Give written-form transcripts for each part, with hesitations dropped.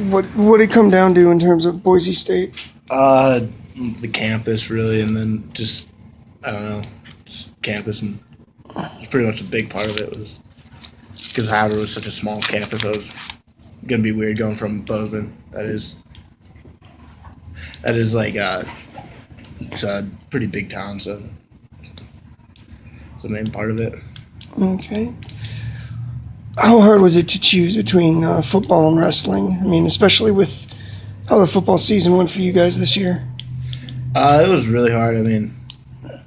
What did it come down to in terms of Boise State? The campus really, and then just I don't know, just campus, and it's pretty much a big part of it was because Howard was such a small campus. It was gonna be weird going from Bozeman. That is like it's a pretty big town, so it's the main part of it. Okay. How hard was it to choose between football and wrestling? I mean, especially with how the football season went for you guys this year. It was really hard. I mean,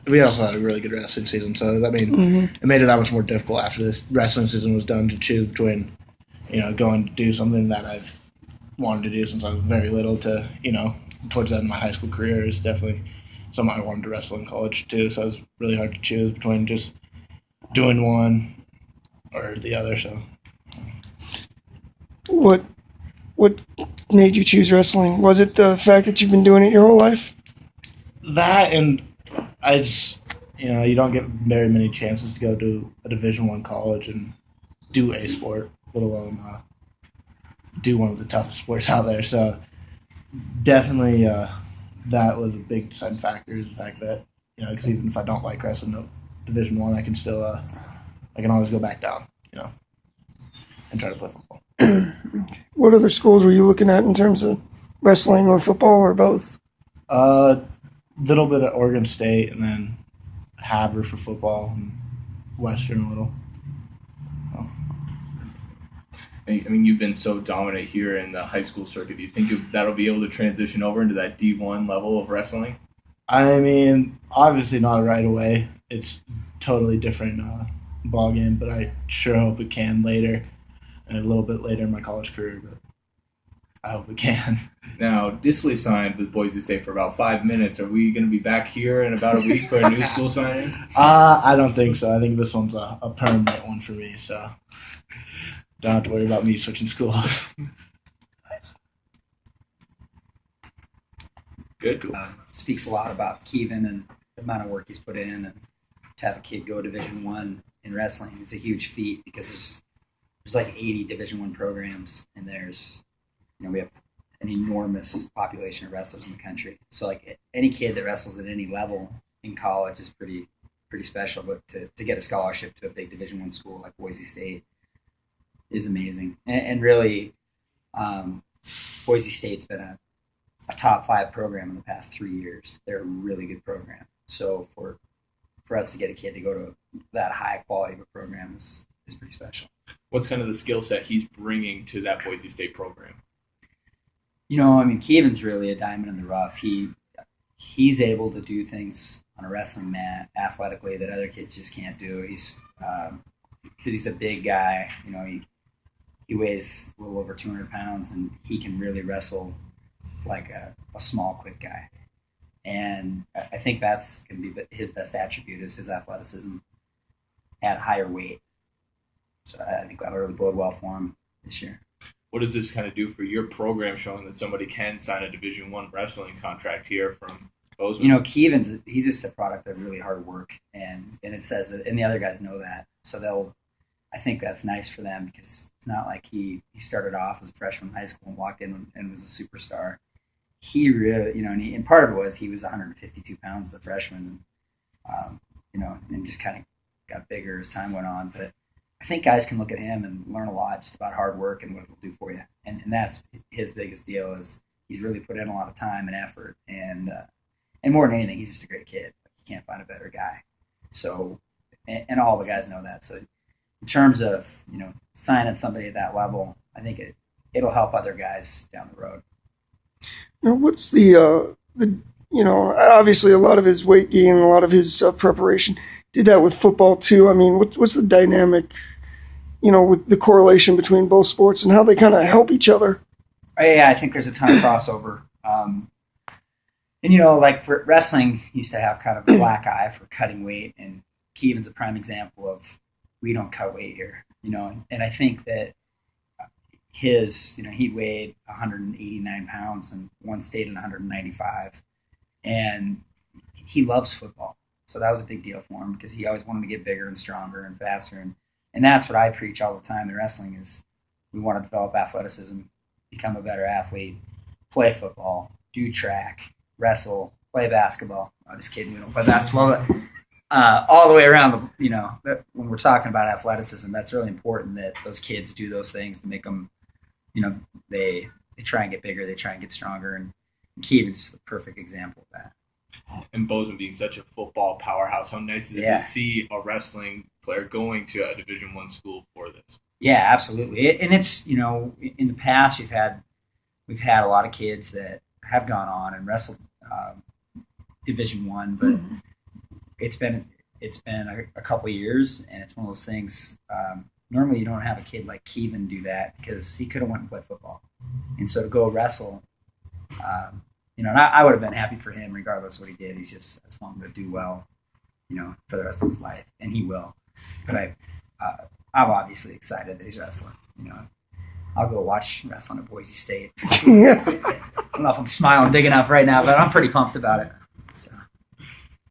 we also had a really good wrestling season, so it made it that much more difficult after this wrestling season was done to choose between, going to do something that I've wanted to do since I was very little to, towards the end of my high school career is definitely something I wanted to wrestle in college too. So it was really hard to choose between just doing one or the other. So, What made you choose wrestling? Was it the fact that you've been doing it your whole life? that and I just you don't get very many chances to go to a Division I college and do a sport, let alone do one of the toughest sports out there. So definitely that was a big deciding factor is the fact that because even if I don't like wrestling at Division I can still I can always go back down and try to play football. What other schools were you looking at in terms of wrestling or football or both? Little bit at Oregon State and then Havre for football and Western a little. I mean, you've been so dominant here in the high school circuit. Do you think that'll be able to transition over into that D1 level of wrestling? I mean, obviously not right away. It's totally different ball game, but I sure hope it can later and a little bit later in my college career, but I hope it can. Now, Disley signed with Boise State for about 5 minutes. Are we going to be back here in about a week for a new school signing? I don't think so. I think this one's a permanent one for me, so don't have to worry about me switching schools. Good. Cool. Speaks a lot about Keevan and the amount of work he's put in, and to have a kid go Division I in wrestling is a huge feat because there's like 80 Division I programs, and there's we have an enormous population of wrestlers in the country. So like any kid that wrestles at any level in college is pretty special. But to get a scholarship to a big Division I school like Boise State is amazing. And really, Boise State's been a top 5 program in the past 3 years. They're a really good program. So for us to get a kid to go to that high quality of a program is pretty special. What's kind of the skill set he's bringing to that Boise State program? I mean, Keevan's really a diamond in the rough. He's able to do things on a wrestling mat athletically that other kids just can't do. He's because he's a big guy. He weighs a little over 200 pounds, and he can really wrestle like a small, quick guy. And I think that's going to be his best attribute is his athleticism at higher weight. So I think that'll really bode well for him this year. What does this kind of do for your program, showing that somebody can sign a Division I wrestling contract here from Bozeman? Keevan's he's just a product of really hard work, and it says that, and the other guys know that. So I think that's nice for them because it's not like he started off as a freshman in high school and walked in and was a superstar. He really, and part of it was he was 152 pounds as a freshman, and just kind of got bigger as time went on. But I think guys can look at him and learn a lot just about hard work and what it'll do for you. And that's his biggest deal is he's really put in a lot of time and effort. And more than anything, he's just a great kid. You can't find a better guy. So, and all the guys know that. So in terms of, signing somebody at that level, I think it'll help other guys down the road. Now, what's the obviously a lot of his weight gain, a lot of his preparation, did that with football too. I mean, what's the dynamic, with the correlation between both sports and how they kind of help each other? Yeah, I think there's a ton of crossover. Like for wrestling used to have kind of a black eye for cutting weight, and Keevan's a prime example of we don't cut weight here, and I think that he weighed 189 pounds and one stayed in 195, and he loves football. So that was a big deal for him because he always wanted to get bigger and stronger and faster. And that's what I preach all the time in wrestling is we want to develop athleticism become a better athlete, play football, do track, wrestle, play basketball. I'm just kidding. We don't play basketball, but all the way around, when we're talking about athleticism, that's really important that those kids do those things to make them, they try and get bigger, they try and get stronger. And Keevan's the perfect example of that. And Bozeman being such a football powerhouse, how nice is it to see a wrestling player going to a Division I school for this? Yeah, absolutely. And it's, in the past we've had a lot of kids that have gone on and wrestled Division I, but it's been a couple of years, and it's one of those things. Normally, you don't have a kid like Keevan do that because he could have went and played football, and so to go wrestle, and I would have been happy for him regardless of what he did. I just want him to do well, for the rest of his life, and he will. But I'm obviously excited that he's wrestling. I'll go watch wrestling at Boise State. So, Yeah. I don't know if I'm smiling big enough right now, but I'm pretty pumped about it. So.